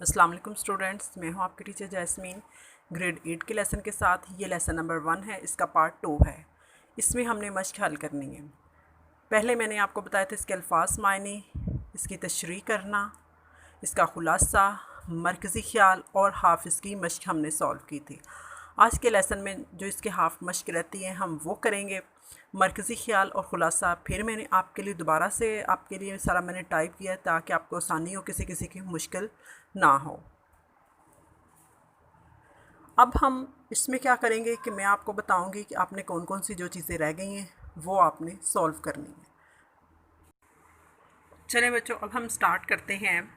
अस्सलाम वालेकुम स्टूडेंट्स, मैं हूं आपकी टीचर जैस्मीन। ग्रेड 8 के लेसन के साथ ये लेसन नंबर 1 है, इसका पार्ट 2 है। इसमें हमने मश्क हल करनी है। पहले मैंने आपको बताया था इसके अल्फाज मायने, इसकी तशरीह करना, इसका खुलासा, मरकज़ी ख्याल और हाफ़िज़ की मश्क हमने सॉल्व की थी। आज के लेसन में जो इसके हाफ मश्क रहती हैं हम वो करेंगे। मरकज़ी ख्याल और ख़ुलासा फिर मैंने आपके लिए दोबारा से आपके लिए सारा मैंने टाइप किया ताकि आपको आसानी हो, किसी किसी की मुश्किल ना हो। अब हम इसमें क्या करेंगे कि मैं आपको बताऊंगी कि आपने कौन कौन सी जो चीज़ें रह गई हैं वो आपने सॉल्व करनी है। चलें बच्चों, अब हम स्टार्ट करते हैं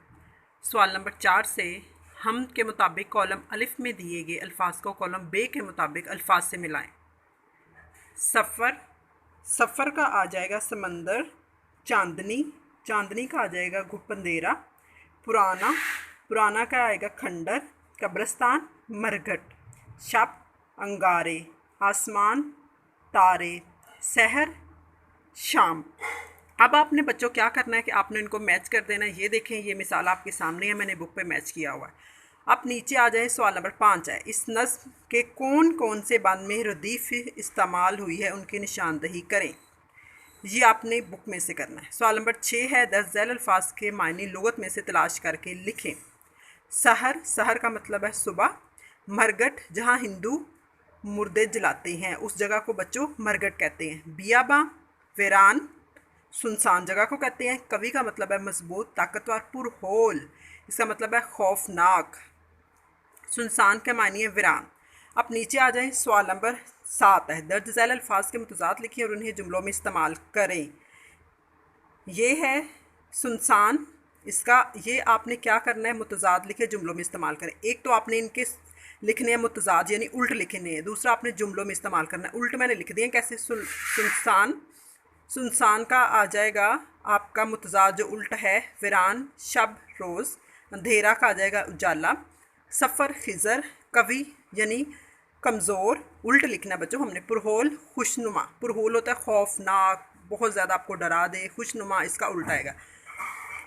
सवाल नंबर 4 से। हम के मुताबिक कॉलम अलिफ में दिए गए अल्फाज को कॉलम बे के मुताबिक अल्फाज से मिलाएं। सफ़र, सफ़र का आ जाएगा समंदर। चांदनी, चांदनी का आ जाएगा अंधेरा। पुराना, पुराना का आएगा खंडर। कब्रिस्तान, मरघट। शब, अंगारे। आसमान, तारे। शहर, शाम। अब आपने बच्चों क्या करना है कि आपने इनको मैच कर देना है। ये देखें, ये मिसाल आपके सामने है, मैंने बुक पे मैच किया हुआ है। अब नीचे आ जाए, सवाल नंबर 5 है। इस नस्म के कौन कौन से बंद में रदीफ इस्तेमाल हुई है उनकी निशानदही करें। ये आपने बुक में से करना है। सवाल नंबर 6 है। दर्ज झैल अल्फाज के मायने लुगत में से तलाश करके लिखें। सहर, सहर का मतलब है सुबह। मरघट, जहाँ हिंदू मुर्दे जलाते हैं उस जगह को बच्चों मरघट कहते हैं। बियाबा, वीरान, सुनसान जगह को कहते हैं। कवि का मतलब है मजबूत, ताकतवर। पुरहोल, इसका मतलब है खौफनाक। सुनसान के मानी है वीरान। अब नीचे आ जाएं, सवाल नंबर 7 है। दर्ज झैल अल्फाज के मुतज़ाद लिखें और उन्हें जुमलों में इस्तेमाल करें। ये है सुनसान, इसका ये आपने क्या करना है, मुतज़ाद लिखे जुमलों में इस्तेमाल करें। एक तो आपने इनके लिखने हैं मुतज़ाद यानी उल्ट लिखने हैं, दूसरा आपने जुमलों में इस्तेमाल करना है। उल्ट मैंने लिख दिए कैसे। सुनसान, सुनसान का आ जाएगा आपका मुतज़ाद जो उल्ट है वीरान। शब, रोज़। अंधेरा का आ जाएगा उजाला। सफ़र, खिज़र। कवि यानी कमज़ोर, उल्ट लिखना है बच्चों हमने। पुरहोल, खुशनुमा। पुरहोल होता है खौफनाक, बहुत ज़्यादा आपको डरा दे। खुशनुमा इसका उल्टा आएगा।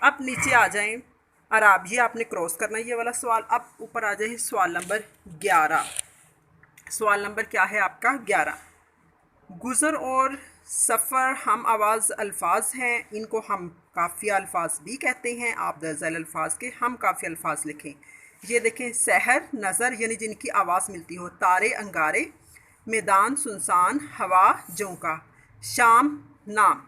अब नीचे आ जाएं, अराब, ये आपने क्रॉस करना है ये वाला सवाल। अब ऊपर आ जाए सवाल नंबर 11। सवाल नंबर क्या है आपका 11। गुज़र और सफ़र हम आवाज़ अल्फाज हैं, इनको हम काफ़िया अल्फाज भी कहते हैं। आप दर्ज झैल अल्फाज के हम काफ़िया अल्फाज लिखें। ये देखें, सहर नज़र यानी जिनकी आवाज़ मिलती हो। तारे, अंगारे। मैदान, सुनसान। हवा, झोंका। शाम, नाम।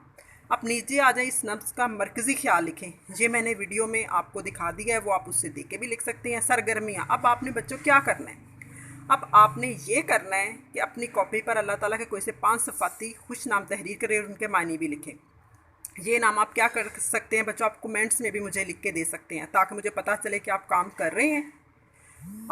अब नीचे आ जाए, इस नफ्स का मरकज़ी ख्याल लिखें। ये मैंने वीडियो में आपको दिखा दिया है, वो आप उससे देख के भी लिख सकते हैं। सरगर्मियाँ, अब आपने बच्चों क्या करना है, अब आपने ये करना है कि अपनी कॉपी पर अल्लाह ताला के कोई से 5 सफ़ाती खुश नाम तहरीर करें और उनके मायने भी लिखें। ये नाम आप क्या कर सकते हैं बच्चों, आप कमेंट्स में भी मुझे लिख के दे सकते हैं ताकि मुझे पता चले कि आप काम कर रहे हैं।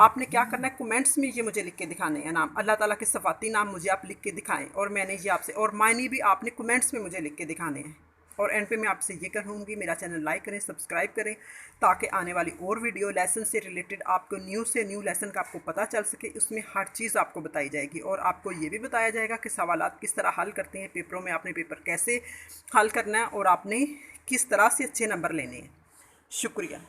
आपने क्या करना है, कमेंट्स में ये मुझे लिख के दिखाने हैं नाम, अल्लाह ताला के सफ़ाती नाम मुझे आप लिख के दिखाएं और मैंने ये आपसे, और मायने भी आपने कमेंट्स में मुझे लिख के दिखाने हैं। और एंड पे मैं आपसे ये कहूँगी, मेरा चैनल लाइक करें, सब्सक्राइब करें ताकि आने वाली और वीडियो लेसन से रिलेटेड आपको न्यू से न्यू लेसन का आपको पता चल सके। उसमें हर चीज़ आपको बताई जाएगी और आपको ये भी बताया जाएगा कि सवालात किस तरह हल करते हैं पेपरों में, आपने पेपर कैसे हल करना है और आपने किस तरह से अच्छे नंबर लेने हैं। शुक्रिया।